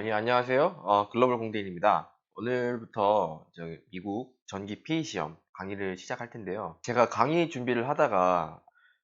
예, 안녕하세요. 글로벌 공대인입니다. 오늘부터 미국 전기 PE 시험 강의를 시작할 텐데요. 제가 강의 준비를 하다가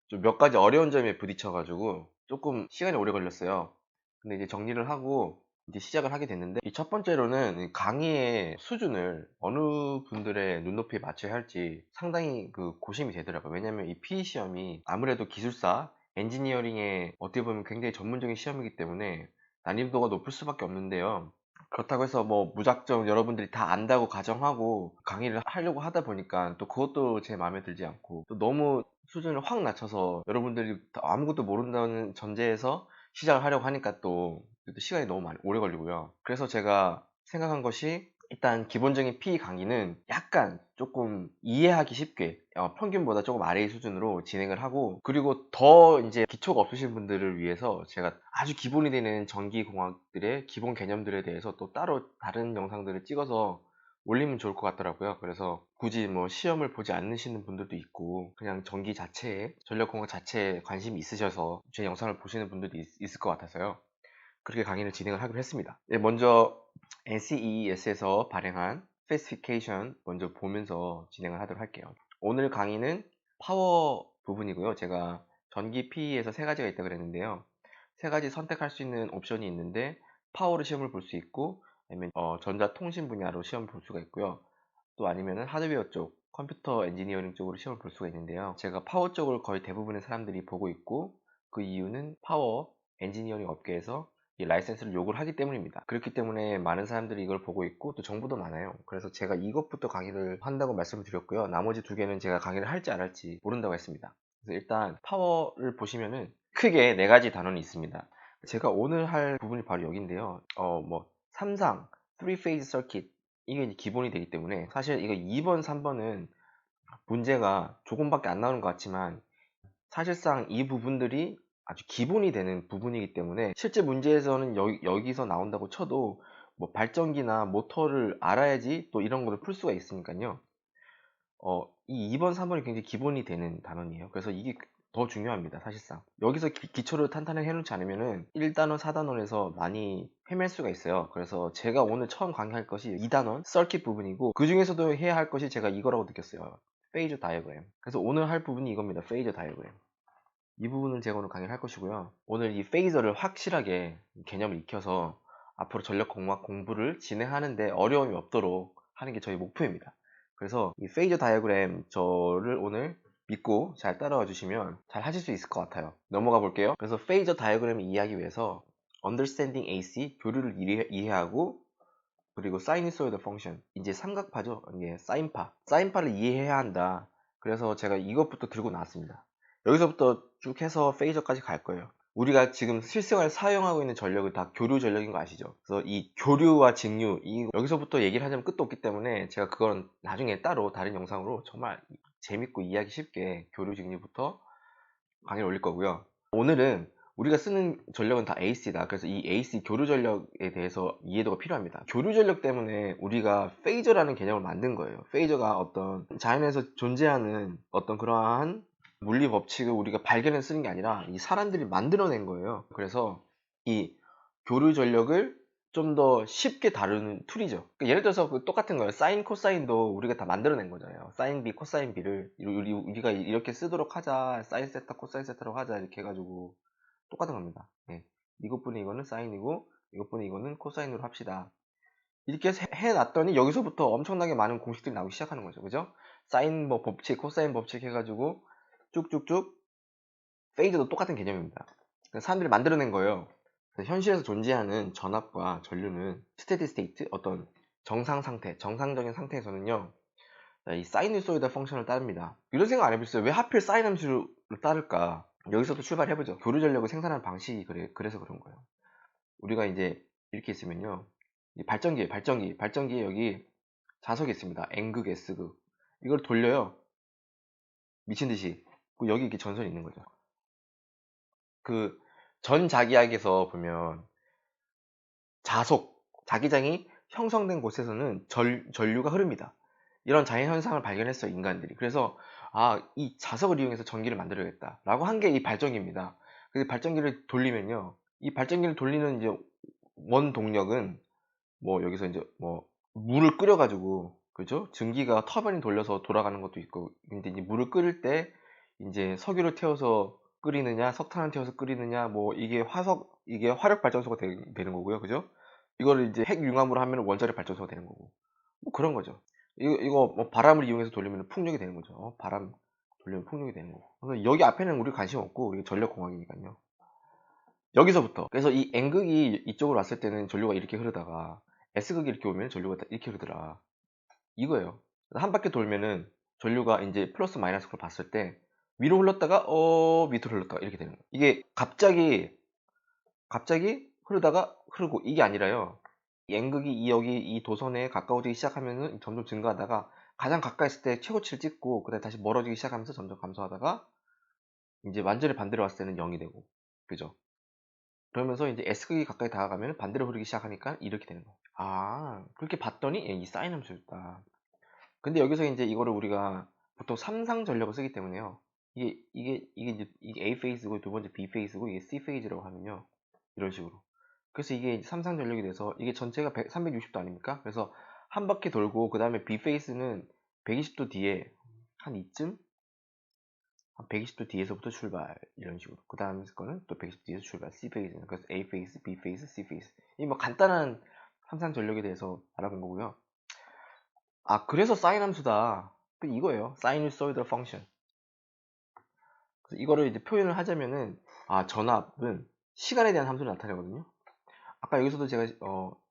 좀 몇 가지 어려운 점에 부딪혀가지고 조금 시간이 오래 걸렸어요. 근데 이제 정리를 하고 이제 시작을 하게 됐는데, 이 첫 번째로는 이 강의의 수준을 어느 분들의 눈높이에 맞춰야 할지 상당히 고심이 되더라고요. 왜냐면 이 PE 시험이 아무래도 기술사, 엔지니어링에 어떻게 보면 굉장히 전문적인 시험이기 때문에 난이도가 높을 수밖에 없는데요. 그렇다고 해서 뭐 무작정 여러분들이 다 안다고 가정하고 강의를 하려고 하다 보니까 또 그것도 제 마음에 들지 않고, 또 너무 수준을 확 낮춰서 여러분들이 아무것도 모른다는 전제에서 시작을 하려고 하니까 또 시간이 너무 많이 오래 걸리고요. 그래서 제가 생각한 것이, 일단 기본적인 PE 강의는 약간 조금 이해하기 쉽게 평균보다 조금 아래의 수준으로 진행을 하고, 그리고 더 이제 기초가 없으신 분들을 위해서 제가 아주 기본이 되는 전기공학들의 기본 개념들에 대해서 또 따로 다른 영상들을 찍어서 올리면 좋을 것 같더라고요. 그래서 굳이 뭐 시험을 보지 않으시는 분들도 있고, 그냥 전기 자체에, 전력공학 자체에 관심이 있으셔서 제 영상을 보시는 분들도 있을 것 같아서요. 그렇게 강의를 진행을 하기로 했습니다. 네, 먼저 NCEES에서 발행한 스페시피케이션 먼저 보면서 진행을 하도록 할게요. 오늘 강의는 파워 부분이고요. 제가 전기 PE에서 세 가지가 있다고 그랬는데요. 세 가지 선택할 수 있는 옵션이 있는데, 파워로 시험을 볼 수 있고, 아니면 전자통신 분야로 시험을 볼 수가 있고요. 또 아니면은 하드웨어 쪽, 컴퓨터 엔지니어링 쪽으로 시험을 볼 수가 있는데요. 제가 파워 쪽을 거의 대부분의 사람들이 보고 있고, 그 이유는 파워 엔지니어링 업계에서 이 라이센스를 요구를 하기 때문입니다. 그렇기 때문에 많은 사람들이 이걸 보고 있고, 또 정보도 많아요. 그래서 제가 이것부터 강의를 한다고 말씀을 드렸고요. 나머지 두 개는 제가 강의를 할지 안 할지 모른다고 했습니다. 그래서 일단 파워를 보시면은 크게 네 가지 단원이 있습니다. 제가 오늘 할 부분이 바로 여기인데요. 삼상 3-phase circuit, 이게 이제 기본이 되기 때문에 사실 이거 2번, 3번은 문제가 조금밖에 안 나오는 것 같지만, 사실상 이 부분들이 아주 기본이 되는 부분이기 때문에 실제 문제에서는 여기서 나온다고 쳐도 뭐 발전기나 모터를 알아야지 또 이런 거를 풀 수가 있으니까요. 이 2번, 3번이 굉장히 기본이 되는 단원이에요. 그래서 이게 더 중요합니다, 사실상. 여기서 기초를 탄탄하게 해놓지 않으면은 1단원, 4단원에서 많이 헤맬 수가 있어요. 그래서 제가 오늘 처음 강의할 것이 2단원, 서킷 부분이고, 그 중에서도 해야 할 것이 제가 이거라고 느꼈어요. 페이저 다이어그램. 그래서 오늘 할 부분이 이겁니다. 페이저 다이어그램. 이 부분은 제가 오늘 강의를 할 것이고요. 오늘 이 페이저를 확실하게 개념을 익혀서 앞으로 전력공학 공부를 진행하는데 어려움이 없도록 하는 게 저희 목표입니다. 그래서 이 페이저 다이어그램 저를 오늘 믿고 잘 따라와 주시면 잘 하실 수 있을 것 같아요. 넘어가 볼게요. 그래서 페이저 다이어그램을 이해하기 위해서 Understanding AC, 교류를 이해하고, 그리고 사이니소이드 펑션, 이제 삼각파죠. 이게 사인파를 이해해야 한다. 그래서 제가 이것부터 들고 나왔습니다. 여기서부터 쭉 해서 페이저까지 갈 거예요. 우리가 지금 실생활에 사용하고 있는 전력은 다 교류 전력인 거 아시죠? 그래서 이 교류와 직류, 여기서부터 얘기를 하자면 끝도 없기 때문에 제가 그건 나중에 따로 다른 영상으로 정말 재밌고 이해하기 쉽게 교류 직류부터 강의를 올릴 거고요. 오늘은 우리가 쓰는 전력은 다 AC다. 그래서 이 AC 교류 전력에 대해서 이해도가 필요합니다. 교류 전력 때문에 우리가 페이저라는 개념을 만든 거예요. 페이저가 어떤 자연에서 존재하는 어떤 그러한 물리 법칙을 우리가 발견해서 쓰는 게 아니라 이 사람들이 만들어낸 거예요. 그래서 이 교류 전력을 좀 더 쉽게 다루는 툴이죠. 그러니까 예를 들어서 똑같은 거예요. 사인, 코사인도 우리가 다 만들어낸 거잖아요. 사인 B, 코사인 B를 우리가 이렇게 쓰도록 하자. 사인 세타, 코사인 세타로 하자. 이렇게 해가지고 똑같은 겁니다. 예. 이것분의 이거는 사인이고, 이것분의 이거는 코사인으로 합시다. 이렇게 해놨더니 여기서부터 엄청나게 많은 공식들이 나오기 시작하는 거죠. 그죠? 사인 뭐 법칙, 코사인 법칙 해가지고 쭉쭉쭉. 페이즈도 똑같은 개념입니다. 사람들이 만들어낸 거예요. 현실에서 존재하는 전압과 전류는 스테디 스테이트, 어떤 정상 상태, 정상적인 상태에서는요, 이 사이누소이드 펑션을 따릅니다. 이런 생각 안 해보셨어요? 왜 하필 사인 함수를 따를까? 여기서부터 출발해보죠. 교류 전력을 생산하는 방식이 그래서 그런 거예요. 우리가 이제 이렇게 있으면요, 이 발전기에 여기 자석이 있습니다. N극, S극. 이걸 돌려요. 미친 듯이. 여기 이렇게 전선이 있는 거죠. 그 전자기학에서 보면 자기장이 형성된 곳에서는 전류가 흐릅니다. 이런 자연현상을 발견했어요, 인간들이. 그래서 이 자석을 이용해서 전기를 만들어야겠다 라고 한 게 이 발전기입니다. 그 발전기를 돌리면요, 이 발전기를 돌리는 이제 원 동력은 뭐 여기서 이제 뭐 물을 끓여가지고 그죠? 증기가 터빈 돌려서 돌아가는 것도 있고, 근데 이제 물을 끓일 때 이제 석유를 태워서 끓이느냐, 석탄을 태워서 끓이느냐, 뭐 이게 화력 발전소가 되는 거고요, 그죠? 이거를 이제 핵융합으로 하면 원자력 발전소가 되는 거고, 뭐 그런 거죠. 이거 뭐 바람을 이용해서 돌리면 풍력이 되는 거죠. 바람 돌리면 풍력이 되는 거고. 그래서 여기 앞에는 우리 관심 없고, 이게 전력공학이니까요. 여기서부터. 그래서 이 N극이 이쪽으로 왔을 때는 전류가 이렇게 흐르다가 S극이 이렇게 오면 전류가 이렇게 흐르더라. 이거예요. 한 바퀴 돌면은 전류가 이제 플러스 마이너스를 봤을 때 위로 흘렀다가 밑으로 흘렀다가 이렇게 되는 거예요. 이게 갑자기 흐르다가 흐르고 이게 아니라요. 이 N극이 여기 이 도선에 가까워지기 시작하면은 점점 증가하다가 가장 가까이 있을 때 최고치를 찍고 그다음에 다시 멀어지기 시작하면서 점점 감소하다가 이제 완전히 반대로 왔을 때는 0이 되고, 그죠? 그러면서 이제 S극이 가까이 다가가면 반대로 흐르기 시작하니까 이렇게 되는 거예요. 아, 그렇게 봤더니 이 사인 함수였다. 근데 여기서 이제 이거를 우리가 보통 삼상 전력을 쓰기 때문에요. 이게 A 페이스고 두 번째 B 페이스고 이게 C 페이지라고 하면요. 이런 식으로. 그래서 이게 삼상 전력이 돼서 이게 전체가 360도 아닙니까? 그래서 한 바퀴 돌고 그 다음에 B 페이스는 120도 뒤에 한 이쯤? 한 120도 뒤에서부터 출발 이런 식으로. 그 다음 거는 또 120도 뒤에서 출발. C 페이스는 그래서 A 페이스, B 페이스, C 페이스. 이 뭐 간단한 삼상 전력에 대해서 알아본 거고요. 아, 그래서 사인 함수다. 이거예요. 사이누소이드 펑션. 그래서 이거를 이제 표현을 하자면은, 아, 전압은 시간에 대한 함수를 나타내거든요. 아까 여기서도 제가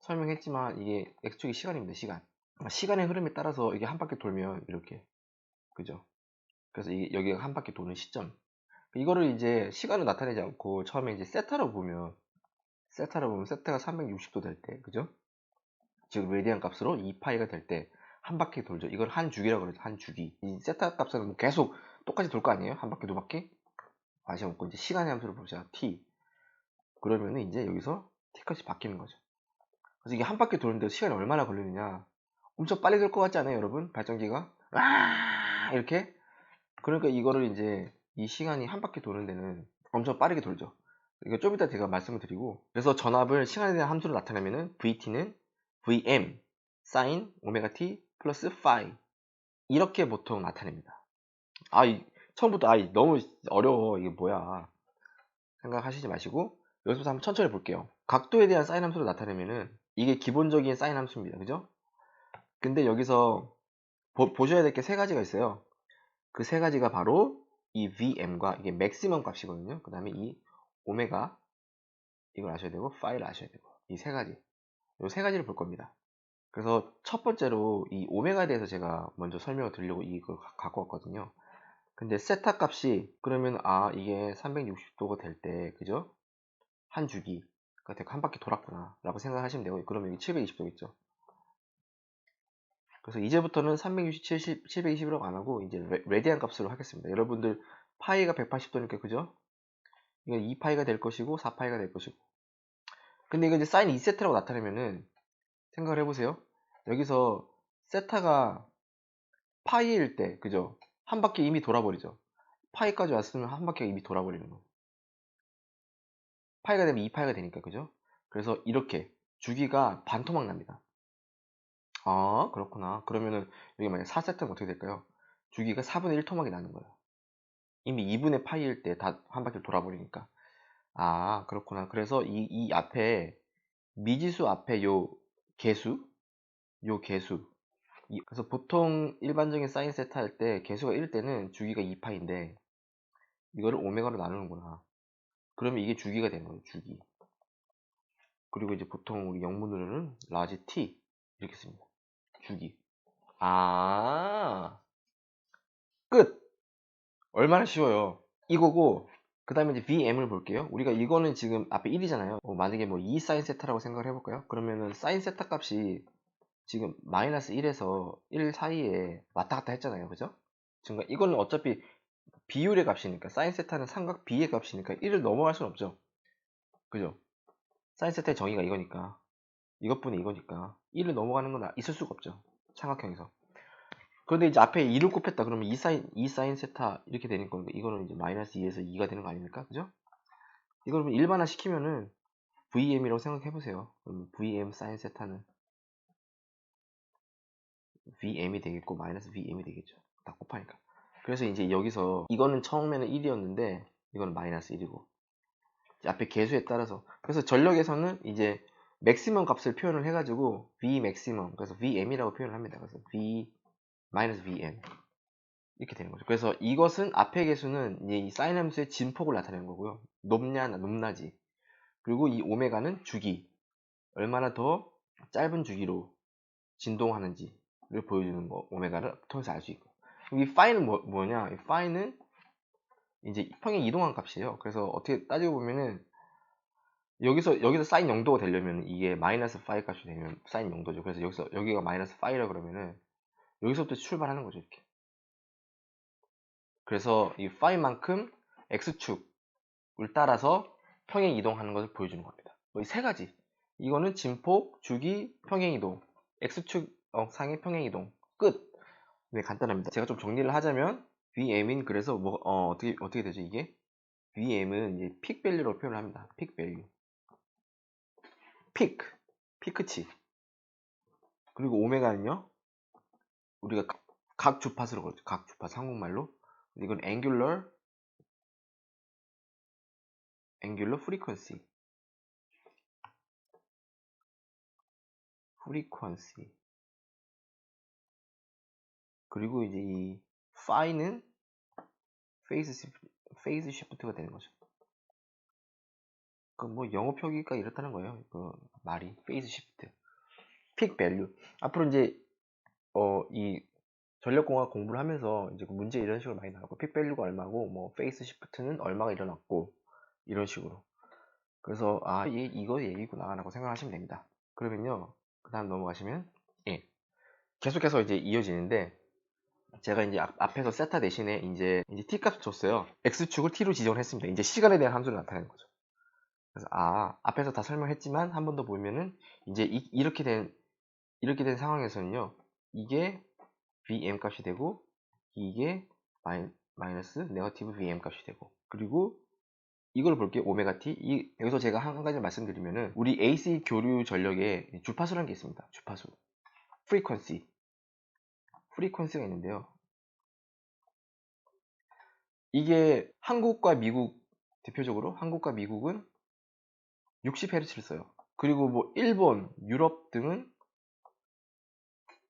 설명했지만 이게 x축이 시간입니다. 시간. 시간의 흐름에 따라서 이게 한 바퀴 돌면 이렇게, 그죠? 그래서 이게 여기가 한 바퀴 도는 시점. 이거를 이제 시간을 나타내지 않고 처음에 이제 세타가 360도 될 때, 그죠? 즉 레디안 값으로 2파이가 될 때 한 바퀴 돌죠. 이걸 한 주기라고 그러죠. 한 주기. 이 세타 값은 뭐 계속 똑같이 돌 거 아니에요? 한 바퀴 두 바퀴? 관심 없고 이제 시간의 함수를 보자. t. 그러면은 이제 여기서 t값이 바뀌는 거죠. 그래서 이게 한 바퀴 도는데 시간이 얼마나 걸리느냐? 엄청 빨리 돌 것 같지 않아요, 여러분? 발전기가 이렇게. 그러니까 이거를 이제 이 시간이 한 바퀴 도는 데는 엄청 빠르게 돌죠. 이거 좀 이따 제가 말씀을 드리고, 그래서 전압을 시간에 대한 함수로 나타내면은 vt는 vm sin 오메가 t 플러스 phi 이렇게 보통 나타냅니다. 처음부터 너무 어려워 이게 뭐야 생각하시지 마시고 여기서부터 한번 천천히 볼게요. 각도에 대한 사인 함수로 나타내면은 이게 기본적인 사인 함수입니다. 그죠? 근데 여기서 보셔야 될 게 세 가지가 있어요. 그 세 가지가 바로 이 VM과 이게 맥시멈 값이거든요. 그 다음에 이 오메가 이걸 아셔야 되고 파이를 아셔야 되고 이 세 가지, 이 세 가지를 볼 겁니다. 그래서 첫 번째로 이 오메가에 대해서 제가 먼저 설명을 드리려고 이걸 갖고 왔거든요. 근데 세타 값이 그러면 이게 360도가 될 때 그죠? 한 주기 그러니까 한 바퀴 돌았구나 라고 생각하시면 되고, 그러면 이게 720도겠죠. 그래서 이제부터는 360, 720이라고 안 하고 이제 레디안 값으로 하겠습니다. 여러분들 파이가 180도니까 그죠? 이건 2파이가 될 것이고 4파이가 될 것이고. 근데 이거 이제 사인 2세타라고 나타내면은 생각을 해보세요. 여기서 세타가 파이일 때 그죠? 한 바퀴 이미 돌아버리죠. 파이까지 왔으면 한 바퀴가 이미 돌아버리는 거예요. 파이가 되면 2파이가 되니까 그죠? 그래서 이렇게 주기가 반토막 납니다. 아, 그렇구나. 그러면은 여기 만약 4세트는 어떻게 될까요? 주기가 4분의 1 토막이 나는 거예요. 이미 2분의 파이일 때 다 한 바퀴 돌아버리니까. 아, 그렇구나. 그래서 이 앞에 미지수 앞에 요 개수. 그래서 보통 일반적인 사인 세타 할 때 개수가 1일 때는 주기가 2파인데 이거를 오메가로 나누는구나. 그러면 이게 주기가 되는 거예요, 주기. 그리고 이제 보통 우리 영문으로는 라지 t 이렇게 씁니다. 주기. 아, 끝! 얼마나 쉬워요. 이거고, 그 다음에 이제 VM을 볼게요. 우리가 이거는 지금 앞에 1이잖아요. 만약에 뭐 2 사인 세타라고 생각을 해볼까요? 그러면은 사인 세타 값이 지금 마이너스 1에서 1 사이에 왔다 갔다 했잖아요. 그죠? 지금 이거는 어차피 비율의 값이니까, 사인 세타는 삼각 B의 값이니까 1을 넘어갈 수는 없죠. 그죠? 사인 세타의 정의가 이거니까. 이것분이 이거니까. 1을 넘어가는 건 있을 수가 없죠. 삼각형에서. 그런데 이제 앞에 2를 곱했다. 그러면 2 사인 세타 이렇게 되는 건데, 이거는 이제 마이너스 2에서 2가 되는 거 아닙니까? 그죠? 이걸 일반화 시키면은 VM이라고 생각해 보세요. 그럼 VM 사인 세타는 VM이 되겠고 마이너스 VM이 되겠죠. 다 곱하니까. 그래서 이제 여기서 이거는 처음에는 1이었는데 이거는 마이너스 1이고 앞에 계수에 따라서 그래서 전력에서는 이제 맥시멈 값을 표현을 해가지고 V 맥시멈 그래서 VM이라고 표현을 합니다. 그래서 V 마이너스 VM 이렇게 되는 거죠. 그래서 이것은 앞의 계수는 이제 이 사인 함수의 진폭을 나타내는 거고요. 높냐 높나지. 그리고 이 오메가는 주기 얼마나 더 짧은 주기로 진동하는지를 보여주는 거 오메가를 통해서 알 수 있고 이 파이는 뭐냐? 이 파이는 이제 평행 이동한 값이에요. 그래서 어떻게 따지고 보면은 여기서 사인 0도가 되려면 이게 마이너스 파이 값이 되면 사인 0도죠. 그래서 여기가 마이너스 파이라 그러면은 여기서부터 출발하는 거죠. 이렇게. 그래서 이 파이만큼 x축을 따라서 평행 이동하는 것을 보여주는 겁니다. 이 세 가지. 이거는 진폭, 주기, 평행 이동. x축 상의 평행 이동. 끝. 네, 간단합니다. 제가 좀 정리를 하자면 VM인 그래서 어떻게 되죠 이게? VM은 이제 픽 밸류로 표현을 합니다. 픽 밸류. 피크치. 그리고 오메가는요. 우리가 각 주파수로 그러죠. 각 주파수 한국말로. 이건 angular frequency. 그리고 이제 이 phi는 phase shift가 되는 거죠. 그 뭐 영어 표기가 이렇다는 거예요. 그 말이 phase shift. 픽 밸류. 앞으로 이제 이 전력공학 공부를 하면서 이제 그 문제 이런 식으로 많이 나오고 픽 밸류가 얼마고 뭐 페이스 시프트는 얼마가 일어났고 이런 식으로. 그래서 이거 얘기구나라고 생각하시면 됩니다. 그러면요. 그다음 넘어가시면 예. 계속해서 이제 이어지는데 제가 이제 앞에서 세타 대신에 이제 t 값을 줬어요. x축을 t로 지정을 했습니다. 이제 시간에 대한 함수를 나타내는 거죠. 그래서 앞에서 다 설명했지만 한 번 더 보면은 이제 이렇게 된 상황에서는요. 이게 VM 값이 되고 이게 마이너스 네거티브 VM 값이 되고 그리고 이걸 볼게요. 오메가 t. 여기서 제가 한 가지 말씀드리면은 우리 AC 교류 전력에 주파수라는 게 있습니다. 주파수. 프리퀀시가 있는데요. 이게 한국과 미국 대표적으로 한국과 미국은 60Hz를 써요. 그리고 뭐 일본, 유럽 등은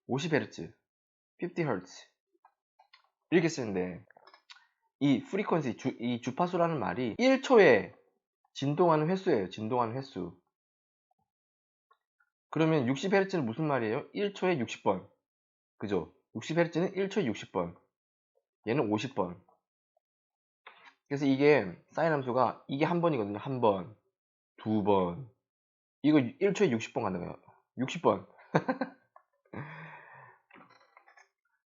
50Hz, 50Hz 이렇게 쓰는데 이 프리퀀시 이 주파수라는 말이 1초에 진동하는 횟수예요. 진동하는 횟수. 그러면 60Hz는 무슨 말이에요? 1초에 60번. 그죠? 60Hz는 1초에 60번. 얘는 50번. 그래서 이게 사인 함수가 이게 한 번이거든요. 한 번, 두 번. 이거 1초에 60번 간다고요. 60번.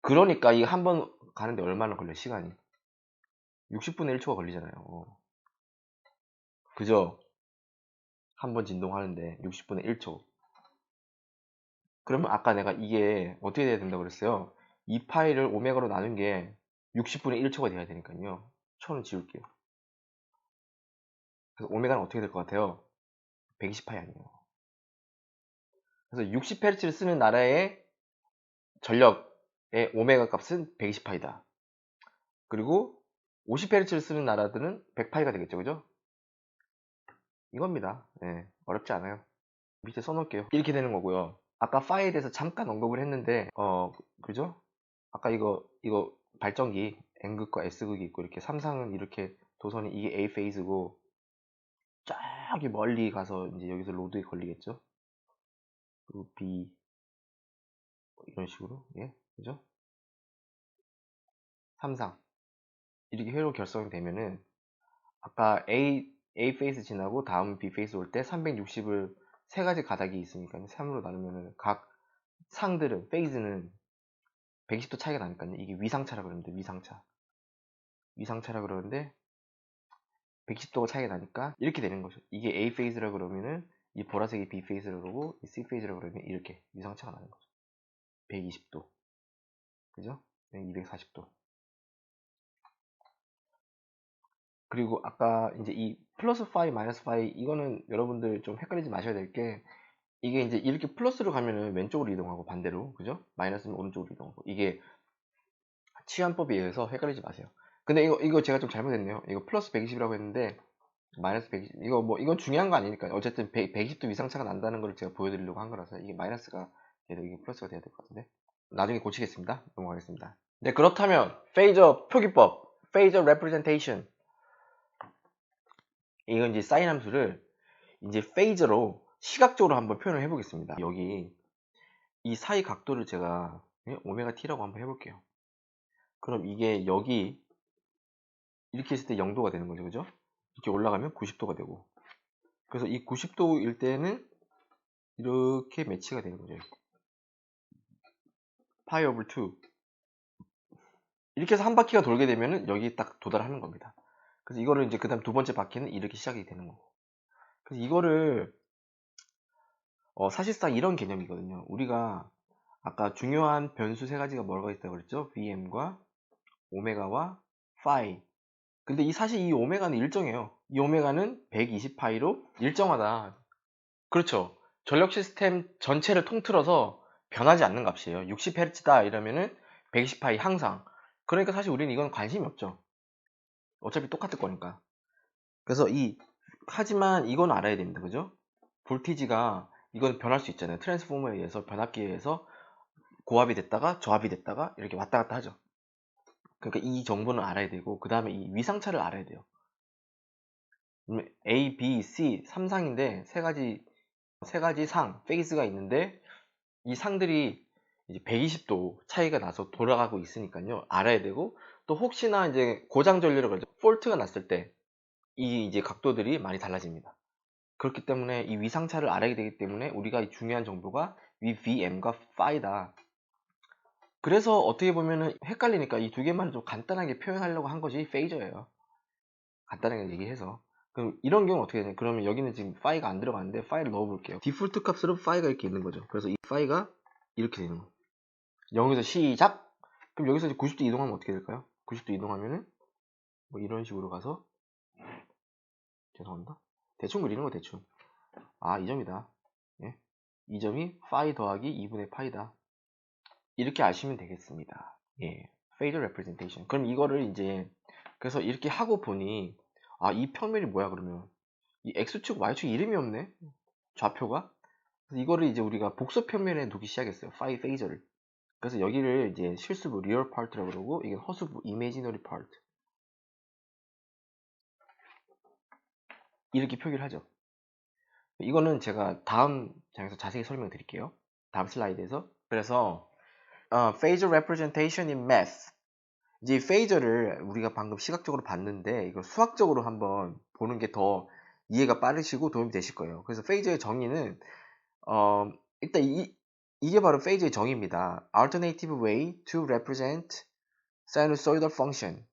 그러니까 이거 한 번 가는데 얼마나 걸려 시간이? 60분의 1초가 걸리잖아요. 그죠? 한 번 진동하는데 60분의 1초. 그러면 아까 내가 이게 어떻게 돼야 된다고 그랬어요? 이 파일을 오메가로 나눈 게 60분의 1초가 돼야 되니까요. 초는 지울게요. 그래서 오메가는 어떻게 될 것 같아요? 120파이 아니에요. 그래서 60Hz를 쓰는 나라의 전력의 오메가 값은 120파이다. 그리고 50Hz를 쓰는 나라들은 100파이가 되겠죠. 그죠? 이겁니다. 네, 어렵지 않아요. 밑에 써놓을게요. 이렇게 되는 거고요. 아까 파이에 대해서 잠깐 언급을 했는데 그죠? 아까 이거 발전기 N극과 S극이 있고 이렇게 삼상은 이렇게 도선이 이게 A 페이즈고 저기 멀리 가서 이제 여기서 로드에 걸리겠죠? 그리고 B 이런 식으로 예 그죠? 삼상 이렇게 회로 결성이 되면은 아까 A 페이스 지나고 다음 B 페이스 올 때 360을 세 가지 가닥이 있으니까 3으로 나누면은 각 상들은 페이즈는 120도 차이가 나니까요. 이게 위상차라 그러는데 위상차라 그러는데 110도가 차이가 나니까 이렇게 되는 거죠. 이게 A 페이즈라 그러면은 이 보라색이 B 페이즈라 그러고 이 C 페이즈라 그러면 이렇게 위상차가 나는 거죠. 120도. 그죠? 240도. 그리고 아까 이제 이 플러스 파이, 마이너스 파이, 이거는 여러분들 좀 헷갈리지 마셔야 될 게, 이게 이제 이렇게 플러스로 가면은 왼쪽으로 이동하고 반대로, 그죠? 마이너스는 오른쪽으로 이동하고. 이게 치환법에 의해서 헷갈리지 마세요. 근데 이거 제가 좀 잘못했네요. 이거 플러스 120이라고 했는데, 마이너스 120, 이거 뭐, 이건 중요한 거 아니니까. 어쨌든 120도 위상차가 난다는 걸 제가 보여드리려고 한 거라서, 이게 마이너스가 돼도 이게 플러스가 돼야 될 것 같은데. 나중에 고치겠습니다. 넘어가겠습니다. 네, 그렇다면, 페이저 표기법, 페이저 레프레젠테이션. 이건 이제 사인 함수를 이제 페이저로 시각적으로 한번 표현을 해보겠습니다. 여기 이 사이 각도를 제가 오메가 t라고 한번 해볼게요. 그럼 이게 여기 이렇게 했을 때 0도가 되는 거죠, 그죠? 이렇게 올라가면 90도가 되고, 그래서 이 90도일 때는 이렇게 매치가 되는 거죠. 파이 오브 2 이렇게 해서 한 바퀴가 돌게 되면은 여기 딱 도달하는 겁니다. 그래서 이거를 이제 그 다음 두 번째 바퀴는 이렇게 시작이 되는 거고, 그래서 이거를 사실상 이런 개념이거든요. 우리가 아까 중요한 변수 세 가지가 뭐가 있다고 그랬죠? VM과 오메가와 파이. 근데 사실 이 오메가는 일정해요. 이 오메가는 120파이로 일정하다. 그렇죠. 전력 시스템 전체를 통틀어서 변하지 않는 값이에요. 60Hz다 이러면은 120파이 항상. 그러니까 사실 우리는 이건 관심이 없죠. 어차피 똑같을 거니까. 그래서 하지만 이건 알아야 됩니다. 그죠? 볼티지가 이건 변할 수 있잖아요. 트랜스포머에 의해서 변압기에 의해서 고압이 됐다가 저압이 됐다가 이렇게 왔다 갔다 하죠. 그러니까 이 정보는 알아야 되고, 그 다음에 이 위상차를 알아야 돼요. A, B, C 3상인데 세 가지 상, 페이스가 있는데 이 상들이 이제 120도 차이가 나서 돌아가고 있으니까요. 알아야 되고, 또 혹시나 이제 고장 전류를 그러죠. 폴트가 났을 때 이 이제 각도들이 많이 달라집니다. 그렇기 때문에 이 위상차를 알아야 되기 때문에 우리가 이 중요한 정보가 VM과 phi다. 그래서 어떻게 보면은 헷갈리니까 이 두 개만 좀 간단하게 표현하려고 한 것이 페이저예요. 간단하게 얘기해서. 그럼 이런 경우는 어떻게 되냐? 그러면 여기는 지금 파이가 안 들어가는데 파이를 넣어볼게요. 디폴트 값으로 파이가 이렇게 있는 거죠. 그래서 이 파이가 이렇게 되는 거예요. 여기서 시작! 그럼 여기서 이제 90도 이동하면 어떻게 될까요? 90도 이동하면은 뭐 이런 식으로 가서, 죄송합니다. 대충 그리는 거 대충. 이 점이다. 예? 이 점이 파이 더하기 2분의 파이다. 이렇게 아시면 되겠습니다. 예. Phasor representation. 그럼 이거를 이제 그래서 이렇게 하고 보니 이 평면이 뭐야 그러면 이 x축 y축 이름이 없네. 좌표가. 그래서 이거를 이제 우리가 복소 평면에 두기 시작했어요. phi phasor를. 그래서 여기를 이제 실수부 real part라고 그러고 이게 허수부 imaginary part. 이렇게 표기를 하죠. 이거는 제가 다음 장에서 자세히 설명드릴게요. 다음 슬라이드에서. 그래서 phasor representation in math. 이제 페이저를 우리가 방금 시각적으로 봤는데 이걸 수학적으로 한번 보는 게 더 이해가 빠르시고 도움이 되실 거예요. 그래서 페이저의 정의는 일단 이게 바로 페이저의 정의입니다. Alternative way to represent sinusoidal function.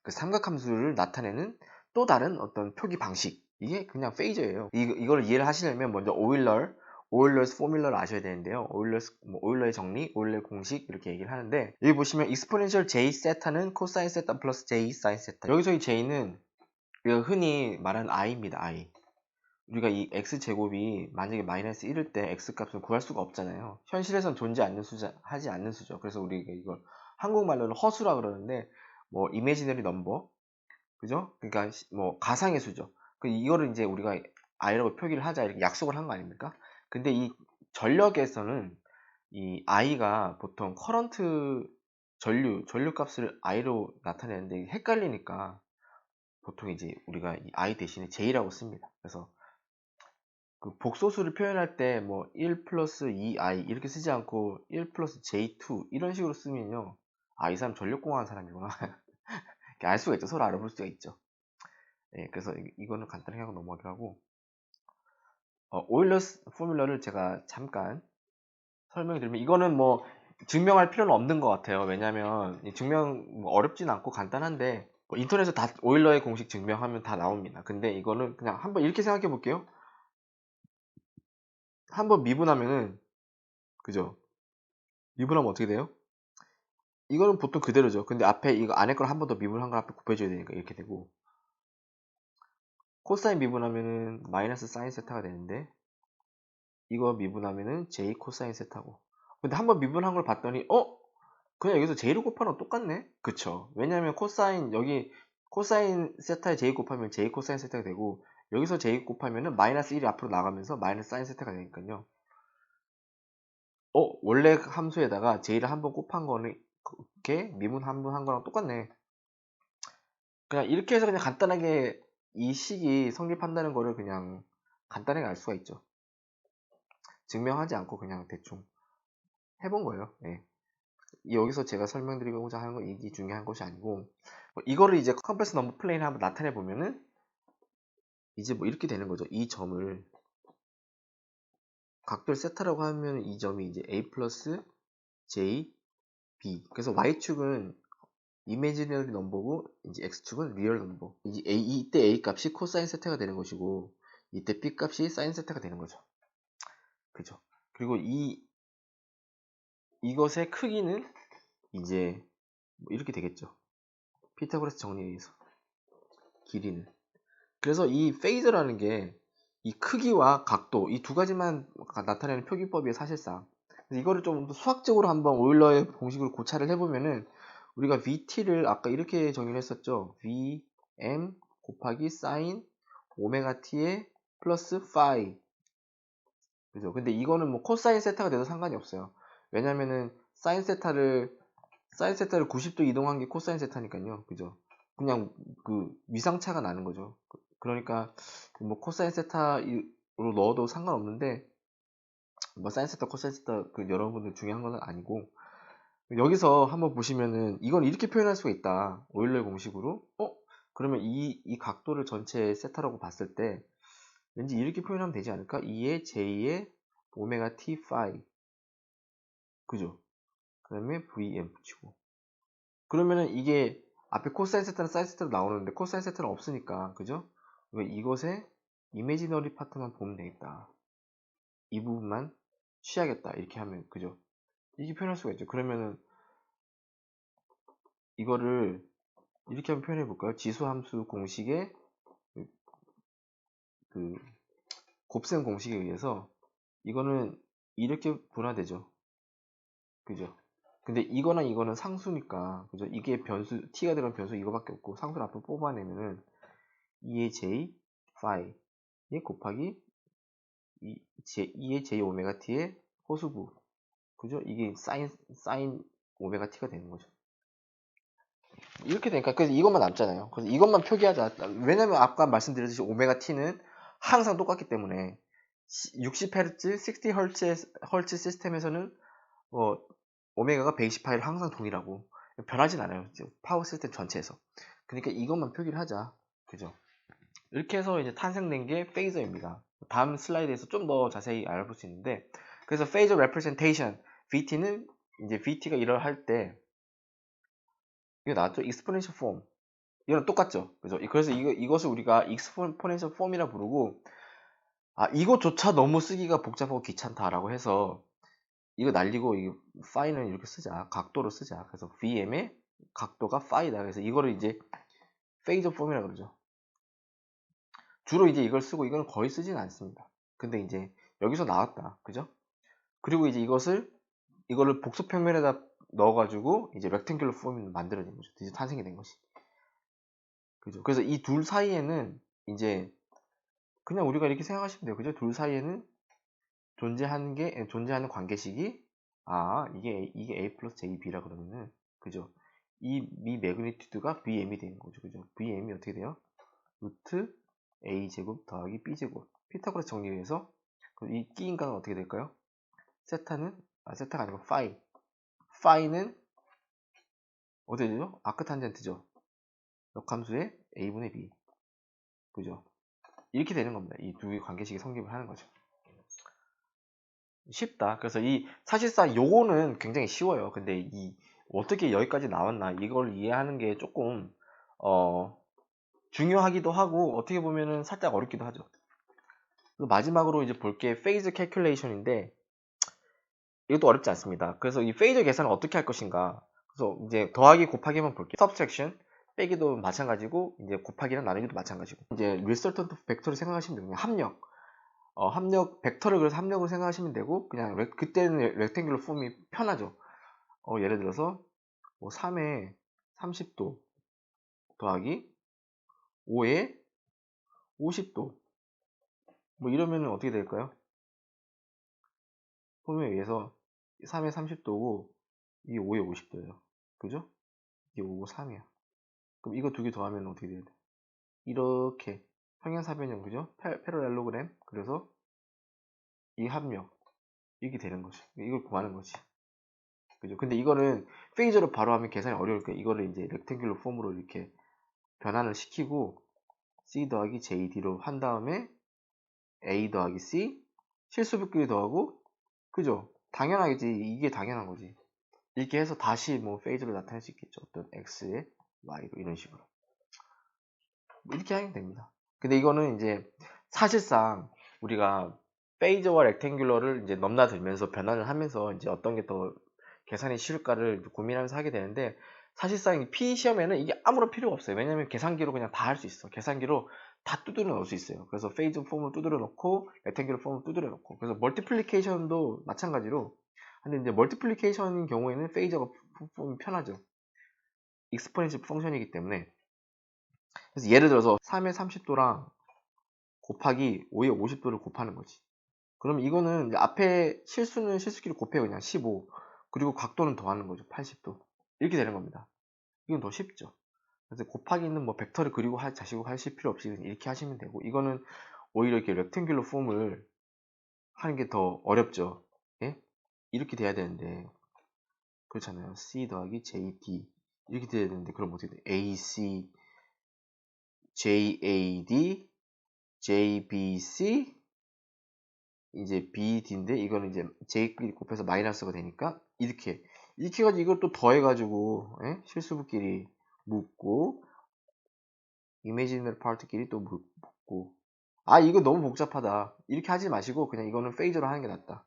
그 삼각함수를 나타내는 또 다른 어떤 표기 방식. 이게 그냥 페이저예요. 이걸 이해를 하시려면 먼저 오일러스 포뮬러를 아셔야 되는데요. 오일러의 정리, 오일러의 공식 이렇게 얘기를 하는데, 여기 보시면 exponential j 세타는 코사인 세타 플러스 j 사인 세타. 여기서 이 j는 우리가 흔히 말하는 i입니다. i. 우리가 이 x제곱이 만약에 마이너스 1일 때 x값을 구할 수가 없잖아요. 현실에선 하지 않는 수죠. 그래서 우리가 이걸 한국말로는 허수라 그러는데, 뭐 imaginary number, 그죠? 그러니까 뭐 가상의 수죠. 이거를 이제 우리가 i라고 표기를 하자 이렇게 약속을 한 거 아닙니까? 근데 이 전력에서는 이 i가 보통 커런트 전류 값을 i로 나타내는데 헷갈리니까 보통 이제 우리가 이 i 대신에 j라고 씁니다. 그래서 그 복소수를 표현할 때 뭐 1 플러스 2i 이렇게 쓰지 않고 1 플러스 j2 이런 식으로 쓰면요. 이 사람 전력공학하는 사람이구나. 이렇게 알 수가 있죠. 서로 알아볼 수가 있죠. 예, 그래서 이거는 간단하게 하고 넘어가기로 하고, 오일러스 포뮬러를 제가 잠깐 설명드리면, 이거는 뭐 증명할 필요는 없는 것 같아요. 왜냐면 증명 어렵진 않고 간단한데, 인터넷에 다 오일러의 공식 증명하면 다 나옵니다. 근데 이거는 그냥 한번 이렇게 생각해 볼게요. 한번 미분하면은, 그죠? 미분하면 어떻게 돼요? 이거는 보통 그대로죠. 근데 앞에 이거 안에 걸 한 번 더 미분한 걸 앞에 곱해줘야 되니까 이렇게 되고, 코사인 미분하면은 마이너스 사인 세타가 되는데, 이거 미분하면은 j 코사인 세타고. 근데 한번 미분한 걸 봤더니 그냥 여기서 j를 곱하는 거 똑같네? 그쵸? 왜냐면 코사인 여기 코사인 세타에 j 곱하면 j 코사인 세타가 되고, 여기서 j 곱하면은 마이너스 1이 앞으로 나가면서 마이너스 사인 세타가 되니까요. 원래 함수에다가 j를 한번 곱한 거는 이렇게 미분 한번 한 거랑 똑같네. 그냥 이렇게 해서 그냥 간단하게 이 식이 성립한다는 거를 그냥 간단하게 알 수가 있죠. 증명하지 않고 그냥 대충 해본 거예요. 예. 여기서 제가 설명드리고자 하는 건 이게 중요한 것이 아니고, 이거를 이제 컴플렉스 넘버 플레인에 한번 나타내 보면은 이제 뭐 이렇게 되는 거죠. 이 점을 각도를 세타라고 하면 이 점이 이제 a 플러스 j, b. 그래서 y축은 이미지너리 넘버고 이제 x축은 리얼 넘버. 이제 이때 a 값이 코사인 세타가 되는 것이고, 이때 b 값이 사인 세타가 되는 거죠. 그죠? 그리고 이것의 크기는 이제 뭐 이렇게 되겠죠. 피타고라스 정리에 의해서 길이는. 그래서 이 페이저라는 게 이 크기와 각도 이 두 가지만 나타내는 표기법이에요, 사실상. 이거를 좀 수학적으로 한번 오일러의 공식으로 고찰을 해보면은, 우리가 vt를 아까 이렇게 정의를 했었죠. vm 곱하기 사인 오메가 t의 플러스 파이. 그죠? 근데 이거는 뭐 코사인 세타가 돼도 상관이 없어요. 왜냐면은 사인 세타를 90도 이동한 게 코사인 세타니까요. 그죠? 그냥 그 위상차가 나는 거죠. 그러니까 뭐 코사인 세타로 넣어도 상관없는데, 뭐 사인 세타, 코사인 세타 그 여러분들 중요한 건 아니고, 여기서 한번 보시면은 이건 이렇게 표현할 수가 있다. 오일러의 공식으로. 그러면 이 각도를 전체 세타라고 봤을 때 왠지 이렇게 표현하면 되지 않을까? 2의 j의 오메가 t 파이. 그죠? 그 다음에 vm 붙이고. 그러면은 이게 앞에 코사인 세타는 사인 세타로 나오는데 코사인 세타는 없으니까, 그죠? 이것의 이미지너리 파트만 보면 되겠다. 이 부분만 취하겠다. 이렇게 하면, 그죠? 이렇게 표현할 수가 있죠. 그러면은 이거를 이렇게 한번 표현해 볼까요? 지수함수 공식의 그 곱셈 공식에 의해서 이거는 이렇게 분화되죠. 그죠? 근데 이거랑 이거는 상수니까, 그죠? 이게 변수, t가 들어간 변수 이거밖에 없고, 상수를 앞으로 뽑아내면은 2의 j, phi, 에 곱하기 2의 j 오메가 t의 호수부. 그죠? 이게 사인 오메가 t가 되는 거죠. 이렇게 되니까, 그래서 이것만 남잖아요. 그래서 이것만 표기하자. 왜냐면 아까 말씀드렸듯이 오메가 t는 항상 똑같기 때문에 60Hz, 60Hz 시스템에서는 오메가가 128일 항상 동일하고 변하진 않아요. 파워 시스템 전체에서. 그러니까 이것만 표기를 하자. 그죠? 이렇게 해서 이제 탄생된 게 페이저입니다. 다음 슬라이드에서 좀 더 자세히 알아볼 수 있는데, 그래서 페이저 레프레젠테이션 VT는 이제 VT가 이러할 때 이게 나왔죠? exponential form. 이거랑 똑같죠? 그죠? 그래서 이것을 우리가 exponential form이라 부르고, 이것조차 너무 쓰기가 복잡하고 귀찮다라고 해서 이거 날리고 이 파이는 이렇게 쓰자. 각도로 쓰자. 그래서 VM의 각도가 파이다. 그래서 이거를 이제 페이저 폼이라 그러죠. 주로 이제 이걸 쓰고 이거는 거의 쓰지는 않습니다. 근데 이제 여기서 나왔다. 그죠? 그리고 이제 이거를 복수평면에다 넣어가지고 이제 렉탱귤러 폼이 만들어진 거죠. 이제 탄생이 된 것이. 그죠? 그래서 이 둘 사이에는 이제 그냥 우리가 이렇게 생각하시면 돼요. 그죠? 둘 사이에는 존재하는 관계식이, 이게 A 플러스 JB라 그러면은, 그죠? 이 매그니튜드가 BM이 되는 거죠. 그죠? BM이 어떻게 돼요? 루트 A제곱 더하기 B제곱. 피타고라스 정리를 해서, 이 끼인각은 어떻게 될까요? 세타가 아니고 파이. 파이는 어떻게 되죠? 아크탄젠트죠. 역함수의 A분의 B. 그죠? 이렇게 되는 겁니다. 이 두 관계식이 성립을 하는 거죠. 쉽다. 그래서 사실상 요거는 굉장히 쉬워요. 근데 어떻게 여기까지 나왔나, 이걸 이해하는 게 조금, 중요하기도 하고, 어떻게 보면은 살짝 어렵기도 하죠. 마지막으로 이제 볼 게 페이즈 캘큘레이션인데, 이것도 어렵지 않습니다. 그래서 이 페이저 계산을 어떻게 할 것인가. 그래서 이제 더하기 곱하기만 볼게요. subtraction. 빼기도 마찬가지고 이제 곱하기랑 나누기도 마찬가지고 이제 리설턴트 벡터를 생각하시면 돼요. 그냥 합력. 합력 벡터를 그래서 합력으로 생각하시면 되고 그냥 그때는 렉탱귤러 폼이 편하죠. 예를 들어서 뭐 3에 30도 더하기 5에 50도 뭐 이러면은 어떻게 될까요? 폼에 의해서 3에 30도고 이게 5에 50도예요. 그죠? 이게 5고 3이야. 그럼 이거 두 개 더하면 어떻게 돼야 돼? 이렇게 평행사변형 그죠? 패러렐로그램 그래서 이 합력 이렇게 되는 거지. 이걸 구하는 거지. 그죠? 근데 이거는 페이저로 바로 하면 계산이 어려우니까 이거를 이제 렉탱귤러 폼으로 이렇게 변환을 시키고 C 더하기 JD로 한 다음에 A 더하기 C 실수분끼리 더하고 그죠? 당연하겠지. 이게 당연한 거지. 이렇게 해서 다시 뭐 페이저로 나타낼 수 있겠죠. 어떤 X에 Y로 이런 식으로. 이렇게 하면 됩니다. 근데 이거는 이제 사실상 우리가 페이저와 렉탱귤러를 이제 넘나들면서 변환을 하면서 이제 어떤 게 더 계산이 쉬울까를 고민하면서 하게 되는데 사실상 PE 시험에는 이게 아무런 필요가 없어요. 왜냐면 계산기로 그냥 다 할 수 있어. 계산기로 다 두드려 넣을 수 있어요. 그래서 페이저 폼을 두드려 넣고 렉탱귤러 폼을 두드려 넣고 그래서 멀티플리케이션도 마찬가지로 근데 이제 멀티플리케이션인 경우에는 페이저가 폼이 편하죠. 익스포넨셜 펑션이기 때문에 그래서 예를 들어서 3에 30도랑 곱하기 5에 50도를 곱하는 거지. 그럼 이거는 이제 앞에 실수는 실수끼리 곱해요. 그냥 15. 그리고 각도는 더하는 거죠. 80도. 이렇게 되는 겁니다. 이건 더 쉽죠. 그래서 곱하기는 뭐 벡터를 그리고 자시고 하실 필요 없이 이렇게 하시면 되고 이거는 오히려 이렇게 렉탱귤러 폼을 하는 게 더 어렵죠. 예? 이렇게 돼야 되는데 그렇잖아요. C 더하기 JD 이렇게 돼야 되는데 그럼 어떻게 돼? AC, JAD, JBC 이제 BD인데 이거는 이제 J끼리 곱해서 마이너스가 되니까 이렇게 해가지고 이걸 또 더해가지고 실수부끼리 묶고 이미지너리 파트끼리 또 묶고 이거 너무 복잡하다 이렇게 하지 마시고 그냥 이거는 페이저로 하는 게 낫다.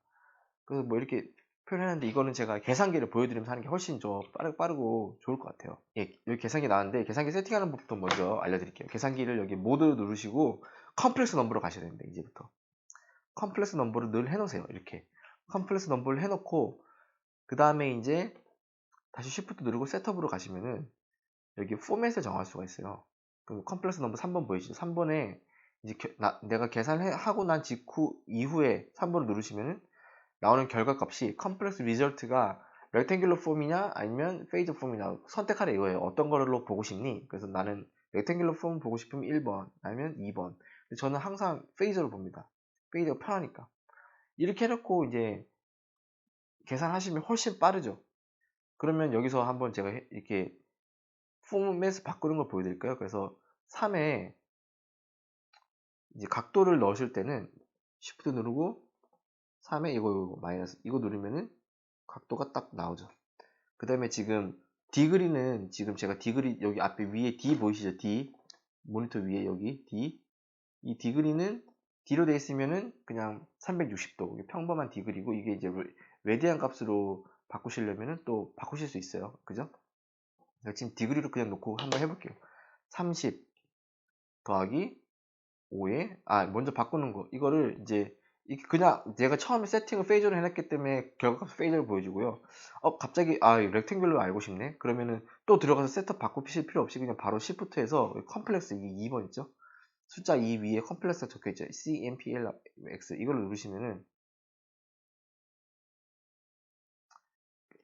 그래서 뭐 이렇게 표현했는데 이거는 제가 계산기를 보여드리면서 하는 게 훨씬 더 빠르고 좋을 것 같아요. 예, 여기 계산기 나왔는데 계산기 세팅하는 법부터 먼저 알려드릴게요. 계산기를 여기 모드 누르시고 컴플렉스 넘버로 가셔야 됩니다. 이제부터 컴플렉스 넘버를 늘 해놓으세요. 이렇게 컴플렉스 넘버를 해놓고 그 다음에 이제 다시 쉬프트 누르고 셋업으로 가시면은 여기 포맷을 정할 수가 있어요. 그럼 컴플렉스 넘버 3번 보이시죠? 3번에 이제 내가 계산하고 난 이후에 3번을 누르시면은 나오는 결과값이 컴플렉스 리절트가 렉탱귤러 폼이냐 아니면 페이저 폼이냐 선택하라 이거예요. 어떤 걸로 보고 싶니? 그래서 나는 렉탱귤러 폼 보고 싶으면 1번 아니면 2번. 저는 항상 페이저를 봅니다. 페이저가 편하니까. 이렇게 해놓고 이제 계산하시면 훨씬 빠르죠. 그러면 여기서 한번 제가 이렇게 포맷을 바꾸는 걸 보여드릴까요? 그래서 3에 이제 각도를 넣으실 때는 Shift 누르고 3에 이거 마이너스 이거 누르면은 각도가 딱 나오죠. 그 다음에 지금 디그리는 지금 제가 디그리 여기 앞에 위에 D 보이시죠? D 모니터 위에 여기 D 이 디그리는 D로 되어 있으면은 그냥 360도 평범한 디그리고 이게 이제 레디안 값으로 바꾸시려면은 또 바꾸실 수 있어요. 그죠? 지금 디그리로 그냥 놓고 한번 해볼게요. 30 더하기 5에 먼저 바꾸는 거 이거를 이제 그냥 제가 처음에 세팅을 페이저로 해놨기 때문에 결과값 페이저를 보여주고요. 갑자기 렉탱귤러 알고 싶네. 그러면은 또 들어가서 셋업 바꾸실 필요 없이 그냥 바로 시프트해서 컴플렉스 이게 2번 있죠? 숫자 2 위에 컴플렉스가 적혀있죠. CMPLX 이걸 누르시면은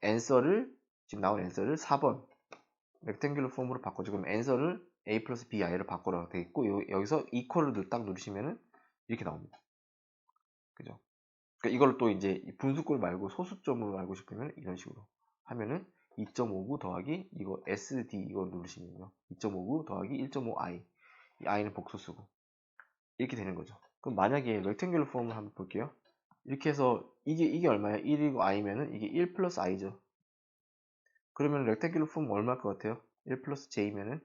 앤서를 지금 나온 앤서를 4번 렉탱귤러 폼으로 바꿔주고 그럼 앤서를 A 플러스 BI로 바꾸라고 되어 있고 여기서 이퀄을 딱 누르시면은 이렇게 나옵니다. 그죠? 그러니까 이걸 또 이제 분수꼴 말고 소수점으로 알고 싶으면 이런 식으로 하면은 2.59 더하기 이거 SD 이거 누르시면요 2.59 더하기 1.5i 이 i는 복수수고 이렇게 되는 거죠. 그럼 만약에 렉탱귤러 폼을 한번 볼게요. 이렇게 해서 이게 얼마야? 1이고 i면은 이게 1 플러스 i죠. 그러면 렉탱귤러 폼 얼마일 것 같아요? 1 플러스 j면은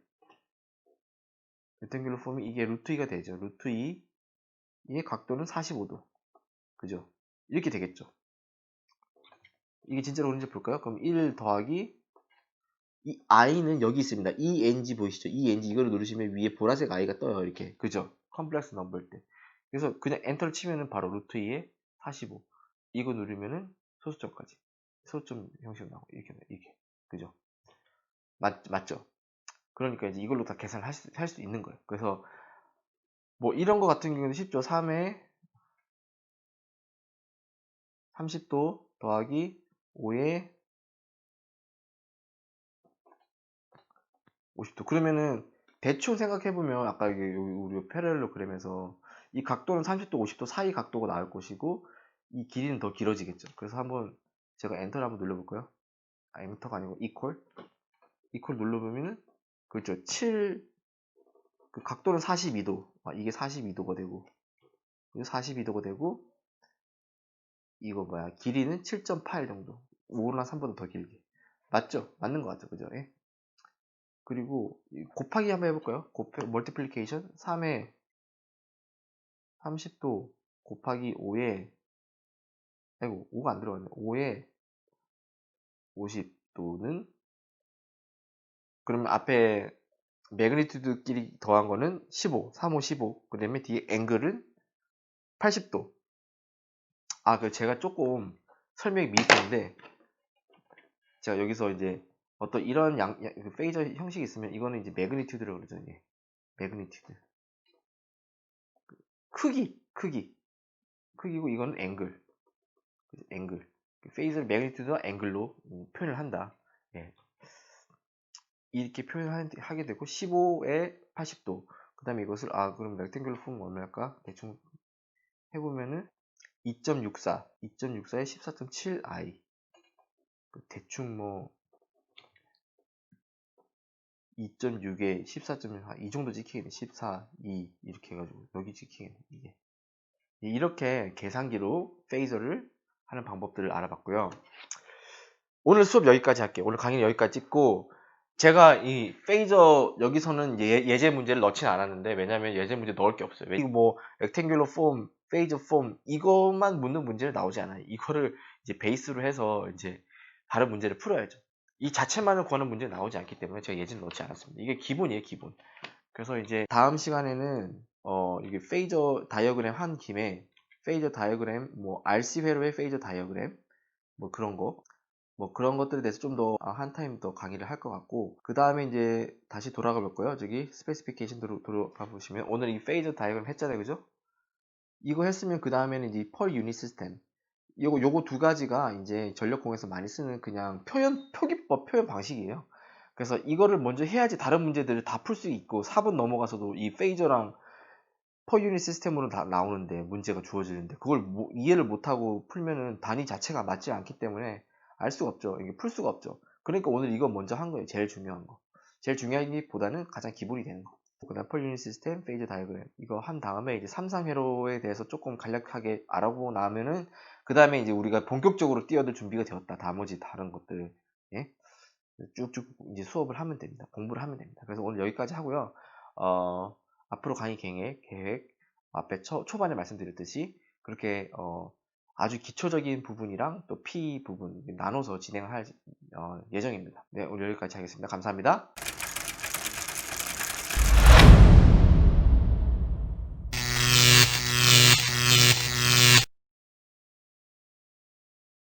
렉탱귤러 폼이 이게 루트 2가 되죠. 루트 2 이의 각도는 45도. 그죠? 이렇게 되겠죠. 이게 진짜로 그런지 볼까요? 그럼 1 더하기 이 i는 여기 있습니다. ENG 보이시죠? ENG 이거를 누르시면 위에 보라색 i가 떠요. 이렇게. 그죠? 컴플렉스 넘버일 때. 그래서 그냥 엔터를 치면은 바로 루트 2에 45. 이거 누르면은 소수점까지. 소수점 형식으로 나오고 이렇게. 그죠? 맞죠? 그러니까 이제 이걸로 다 계산을 할 수 있는 거예요. 그래서 뭐 이런 거 같은 경우는 쉽죠. 3에 30도 더하기 5에 50도. 그러면은 대충 생각해보면 아까 이게 우리 패럴로그램에서 이 각도는 30도, 50도 사이 각도가 나올 것이고 이 길이는 더 길어지겠죠. 그래서 한번 제가 엔터를 한번 눌러볼까요? 아, 엔터가 아니고 이퀄 눌러보면은 그렇죠. 7, 그 각도는 42도. 아, 이게 42도가 되고, 이거 42도가 되고, 이거 뭐야, 길이는 7.8 정도. 5나 3보다 더 길게. 맞죠? 맞는 것 같죠? 그죠? 예? 그리고 곱하기 한번 해볼까요? 멀티플리케이션 3에 30도 곱하기 5에, 아이고 5가 안 들어갔네. 5에 50도는, 그러면 앞에 매그니튜드끼리 더한 거는 15, 3, 5, 15. 그 다음에 뒤에 앵글은 80도. 아, 그 제가 조금 설명이 미흡했는데, 제가 여기서 이제 어떤 이런 그 페이저 형식이 있으면 이거는 이제 매그니튜드라고 그러죠. 이게 매그니튜드. 크기고 이거는 앵글. 페이저를 매그니튜드와 앵글로 표현을 한다. 예. 이렇게 표현하게 되고 15에 80도. 그 다음에 이것을 그럼 렉탱글러 폼 얼마일까? 대충 해보면은 2.64, 2.64에 14.7i. 대충 뭐 2.6에 14.4, 이 정도 찍히겠네. 14, 2 이렇게 해가지고 여기 찍히겠네. 이게 이렇게 계산기로 페이저를 하는 방법들을 알아봤고요. 오늘 수업 여기까지 할게요. 오늘 강의는 여기까지 찍고, 제가 이 페이저 여기서는 예제 문제를 넣지는 않았는데, 왜냐면 예제 문제 넣을 게 없어요. 이거 뭐 렉탱귤러 폼, 페이저 폼 이것만 묻는 문제를 나오지 않아요. 이거를 이제 베이스로 해서 이제 다른 문제를 풀어야죠. 이 자체만을 구하는 문제 나오지 않기 때문에 제가 예제를 넣지 않았습니다. 이게 기본이에요, 기본. 그래서 이제 다음 시간에는 이게 페이저 다이어그램 한 김에 페이저 다이어그램, 뭐 RC 회로의 페이저 다이어그램, 뭐 그런 거, 뭐 그런 것들에 대해서 좀 더 한 타임 더 강의를 할 것 같고, 그 다음에 이제 다시 돌아가 볼 거예요. 저기 스페시피케이션 들어가 보시면 오늘 이 페이저 다이어그램 했잖아요, 그죠? 이거 했으면 그 다음에는 이제 펄 유닛 시스템, 요거 두 가지가 이제 전력공에서 많이 쓰는 그냥 표기법, 표현 방식이에요. 그래서 이거를 먼저 해야지 다른 문제들을 다 풀 수 있고, 4번 넘어가서도 이 페이저랑 퍼 유닛 시스템으로 다 나오는데, 문제가 주어지는데 그걸 이해를 못하고 풀면은 단위 자체가 맞지 않기 때문에 알 수가 없죠. 이게 풀 수가 없죠. 그러니까 오늘 이거 먼저 한 거예요. 제일 중요한 거. 제일 중요한 게보다는 가장 기본이 되는 거. 그다음 퍼 유닛 시스템, 페이저 다이어그램 이거 한 다음에 이제 3상회로에 대해서 조금 간략하게 알아보고 나면은 그 다음에 이제 우리가 본격적으로 뛰어들 준비가 되었다. 나머지 다른 것들, 예? 쭉쭉 이제 수업을 하면 됩니다. 공부를 하면 됩니다. 그래서 오늘 여기까지 하고요. 앞으로 강의 계획 앞에 초반에 말씀드렸듯이 그렇게 아주 기초적인 부분이랑 또 P 부분 나눠서 진행을 할 예정입니다. 네, 오늘 여기까지 하겠습니다. 감사합니다.